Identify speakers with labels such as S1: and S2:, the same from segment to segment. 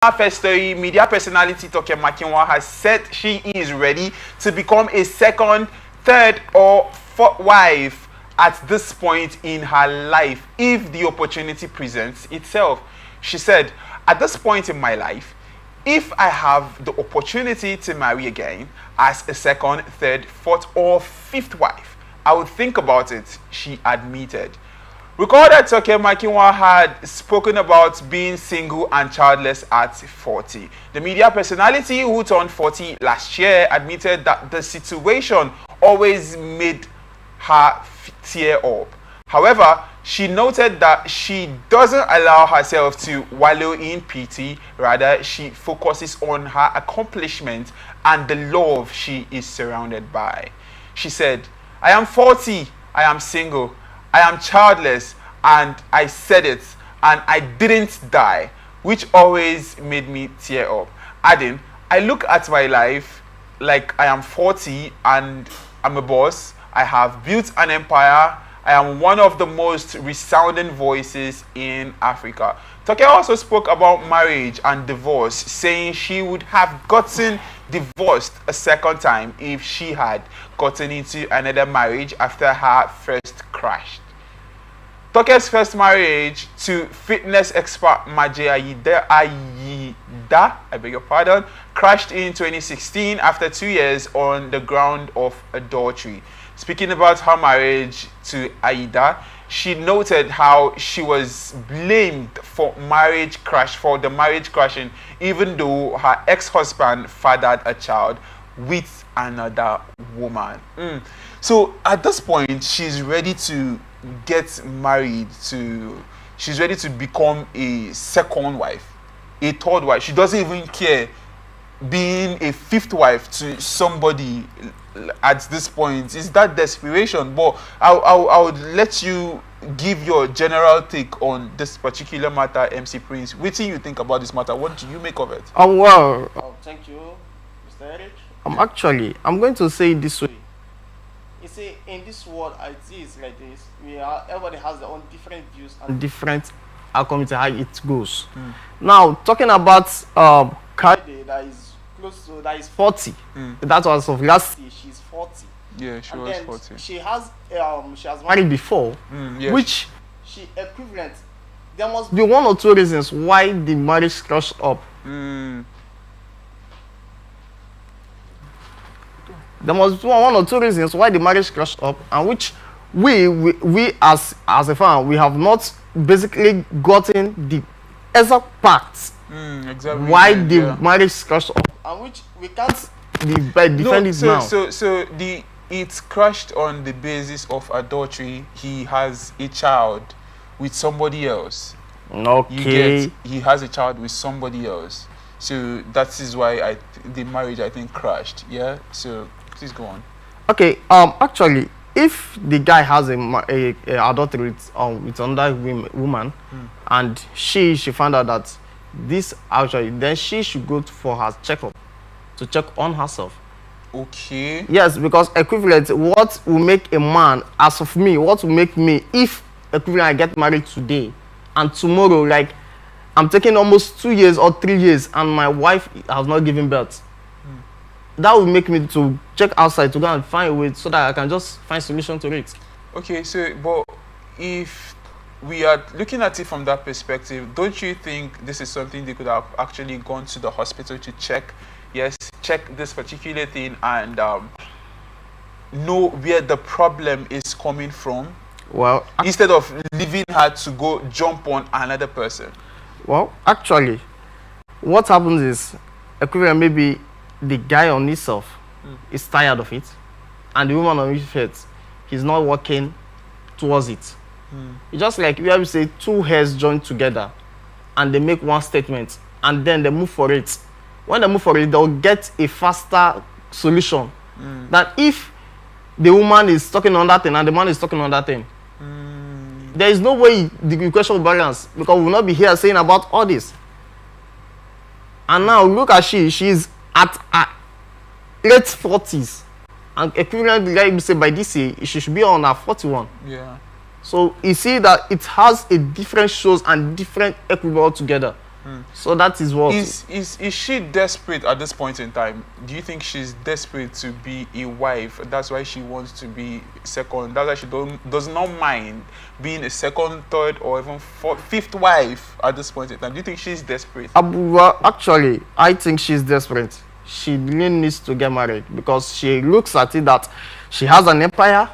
S1: our first story, media personality Toke Makinwa has said she is ready to become a second, third, or fourth wife at this point in her life if the opportunity presents itself. She said, at this point in my life, if I have the opportunity to marry again as a second, third, fourth, or fifth wife, I would think about it, she admitted. Recall that Toke Makinwa had spoken about being single and childless at 40. The media personality who turned 40 last year admitted that the situation always made her tear up. However, she noted that she doesn't allow herself to wallow in pity. Rather, she focuses on her accomplishment and the love she is surrounded by. She said, I am 40, I am single, I am childless, and I said it, and I didn't die, which always made me tear up. Adding, I look at my life like I am 40 and I'm a boss. I have built an empire. I am one of the most resounding voices in Africa. Toke also spoke about marriage and divorce, saying she would have gotten divorced a second time if she had gotten into another marriage after her first crashed. Toke's first marriage to fitness expert Maje Ayida, I beg your pardon, crashed in 2016 after 2 years on the ground of adultery. Speaking about her marriage to Aida, she noted how she was blamed for the marriage crashing, even though her ex-husband fathered a child with another woman. So at this point, she's ready to get married she's ready to become a second wife, a third wife. She doesn't even care being a fifth wife to somebody at this point. It's that desperation. But I would let you give your general take on this particular matter, MC Prince. What do you think about this matter? What do you make of it?
S2: Well,
S3: thank you, Mr. Eric.
S2: I'm going to say it this way.
S3: You see, in this world, it is like this. Everybody has their own different views and
S2: different outcomes to how it goes. Now, talking about Kade, that is 40. That was of last year. She's 40.
S1: Yeah, she was 40.
S3: She has married
S2: before,
S1: yes.
S2: which
S3: she equivalent. There must
S2: be one or two reasons why the marriage crashed up. There must be one or two reasons why the marriage crashed up, and which we as a family, we have not basically gotten the exact facts
S1: exactly
S2: why the marriage crashed up,
S3: and which we can't
S2: defend it now.
S1: So it crashed on the basis of adultery. He has a child with somebody else.
S2: Okay.
S1: He has a child with somebody else. So that is why the marriage, I think, crashed. Yeah. So please go on.
S2: Okay. Actually, if the guy has a adultery with another woman, and she found out that this actually, then she should go for her checkup to check on herself.
S1: Okay.
S2: Yes, because equivalent, what will make a man, as of me, what will make me, if equivalent I get married today and tomorrow, like I'm taking almost 2 years or 3 years and my wife has not given birth, that will make me to check outside to go and find a way so that I can just find solution to it.
S1: Okay, so but if we are looking at it from that perspective, don't you think this is something they could have actually gone to the hospital to check? Yes, check this particular thing and know where the problem is coming from.
S2: Well,
S1: instead of leaving her to go jump on another person.
S2: Well, actually, what happens is, equivalent, maybe the guy on himself is tired of it, and the woman on his head, he's not working towards it. It's just like we say two hairs join together and they make one statement and then they move for it. When they move for it, they'll get a faster solution than if the woman is talking on that thing and the man is talking on that thing. There is no way the equation will balance, because we will not be here saying about all this. And now look at she's at her late 40s, and equivalent, like we say, by this year she should be on her 41.
S1: Yeah.
S2: So you see that it has a different shows and different equilibrium together. So that is what.
S1: Is she desperate at this point in time? Do you think she's desperate to be a wife? That's why she wants to be second. That's why she does not mind being a second, third, or even fourth, fifth wife at this point in time. Do you think she's desperate?
S2: Well, actually, I think she's desperate. She really needs to get married because she looks at it that she has an empire.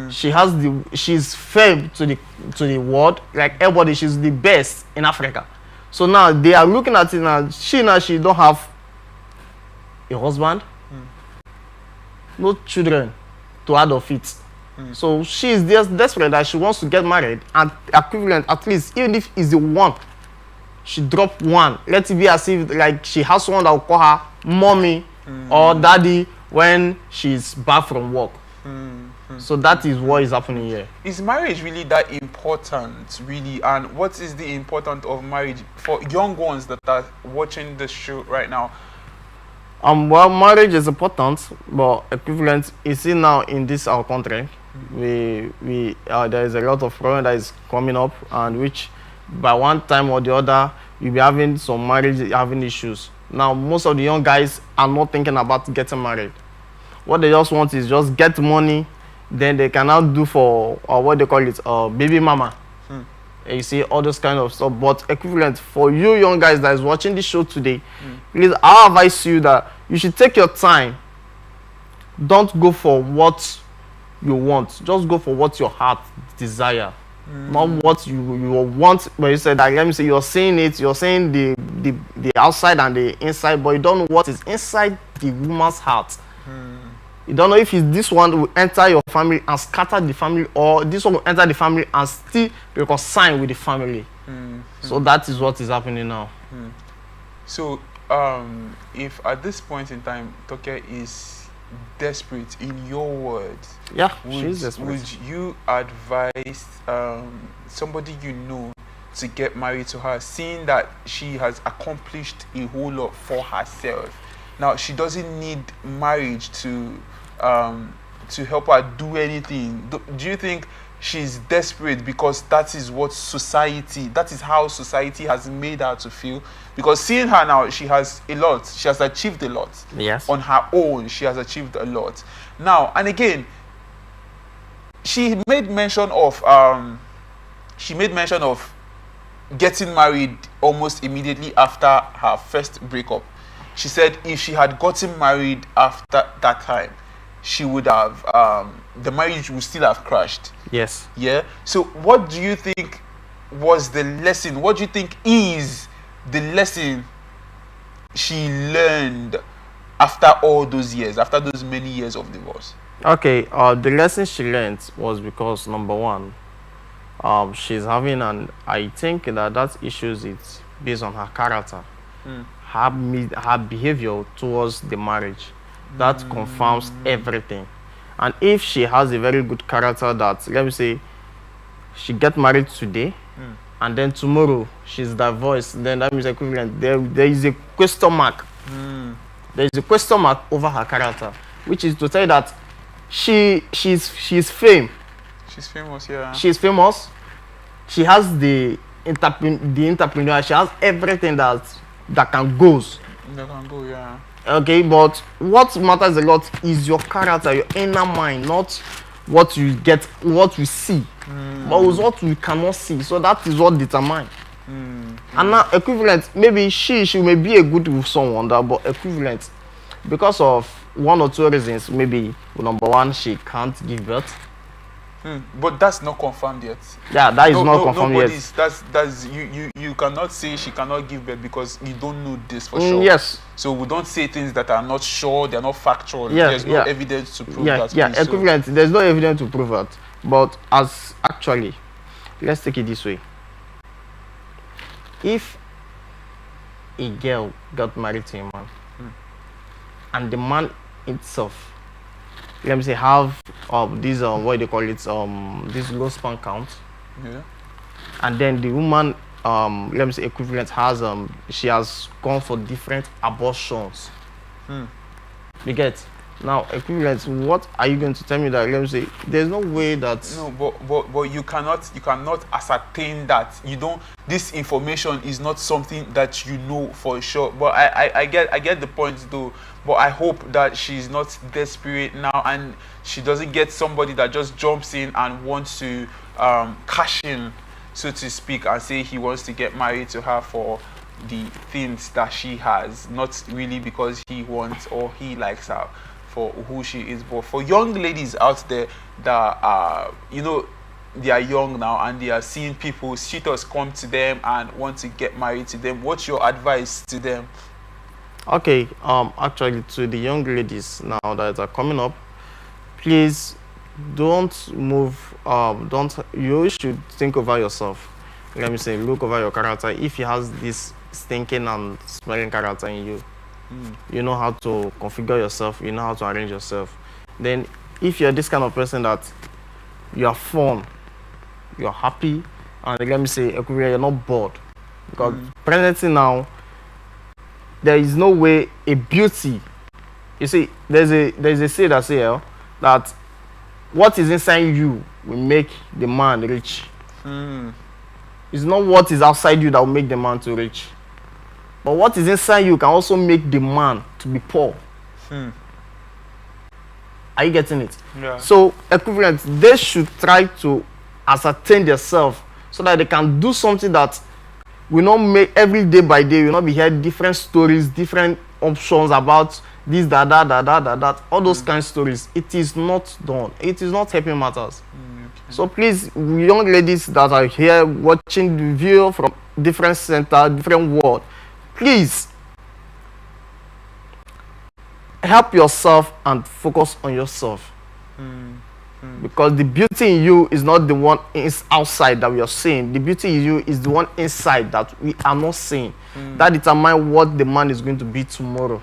S2: She's fair to the world, like everybody. She's the best in Africa. So now they are looking at it now. She don't have a husband, no children to add of it. So she is just desperate that she wants to get married and equivalent, at least even if it's the one, she drop one. Let it be as if like she has someone that will call her mommy or daddy when she's back from work. So that is what is happening here.
S1: Is marriage really that important, really? And what is the importance of marriage for young ones that are watching this show right now?
S2: Well, marriage is important, but equivalent is it now in this our country. There is a lot of problem that is coming up, and which by one time or the other you'll be having some marriage having issues. Now most of the young guys are not thinking about getting married. What they just want is just get money, then they cannot do for what they call it baby mama. You see all those kind of stuff. But equivalent for you young guys that is watching this show today, please I advise you that you should take your time. Don't go for what you want, just go for what your heart desire, not what you want. But you said that, let me say, you're saying it, you're saying the outside and the inside, but you don't know what is inside the woman's heart. You don't know if this one will enter your family and scatter the family, or this one will enter the family and still be reconciled with the family. So that is what is happening now.
S1: So if at this point in time Toke is desperate, in your words,
S2: she's desperate,
S1: would you advise somebody you know to get married to her, seeing that she has accomplished a whole lot for herself? Now she doesn't need marriage to help her do anything. Do you think she's desperate because that is how society has made her to feel? Because seeing her now, she has a lot. She has achieved a lot.
S2: Yes.
S1: On her own, she has achieved a lot. Now, and again, she made mention of getting married almost immediately after her first breakup. She said if she had gotten married after that time, she would have the marriage would still have crashed.
S2: Yes.
S1: Yeah. So what do you think was the lesson? What do you think is the lesson she learned after all those years, after those many years of divorce?
S2: Okay, the lesson she learned was because number one, she's having I think that issues it's based on her character, her behavior towards the marriage. That confirms everything. And if she has a very good character, that let me say she get married today and then tomorrow she's divorced, then that means equivalent there is a question mark. There is a question mark over her character, which is to say that she's famous.
S1: She's famous, yeah.
S2: She's famous. She has the entrepreneur. She has everything that can go.
S1: That can go, yeah.
S2: Okay, but what matters a lot is your character, your inner mind, not what you get, what you see, but it's what we cannot see. So that is what determines. And now equivalent, maybe she may be a good with someone, but equivalent because of one or two reasons. Maybe number one, she can't give birth.
S1: But that's not confirmed yet.
S2: Yeah, that is not confirmed yet.
S1: That's you cannot say she cannot give birth because you don't know this for sure.
S2: Yes.
S1: So we don't say things that are not sure, they're not factual.
S2: Yeah,
S1: there's no evidence to prove that.
S2: Yeah, equivalent. There's no evidence to prove that. But as actually, let's take it this way. If a girl got married to a man, and the man itself, let me say, have this what they call it, this low sperm count, and then the woman, let me say, equivalent has she has gone for different abortions. You get? Now, equivalent, what are you going to tell me that, let me say, there's no way that...
S1: No, but you cannot ascertain that. You don't, this information is not something that you know for sure. But I get the point though. But I hope that she's not desperate now and she doesn't get somebody that just jumps in and wants to cash in, so to speak, and say he wants to get married to her for the things that she has, not really because he wants or he likes her for who she is. But for young ladies out there that are, you know, they are young now and they are seeing people, suitors come to them and want to get married to them, what's your advice to them?
S2: Okay, actually, to the young ladies now that are coming up, please don't move, you should think over yourself. Let me say, look over your character. If he has this stinking and smelling character in you, you know how to configure yourself, you know how to arrange yourself. Then if you're this kind of person that you're fun, you're happy, and let me say, you're not bored. Because presently now, there is no way a beauty, you see, there's a say that say that what is inside you will make the man rich. It's not what is outside you that will make the man to rich. But what is inside you can also make the man to be poor. Are you getting it?
S1: Yeah.
S2: So, equivalent, they should try to ascertain themselves so that they can do something that will not make every day by day, will not be hearing different stories, different options about this, that, all those kind of stories. It is not done. It is not helping matters. So please, young ladies that are here watching the video from different center, different world, please help yourself and focus on yourself. Because the beauty in you is not the one is outside that we are seeing. The beauty in you is the one inside that we are not seeing. That determines what the man is going to be tomorrow.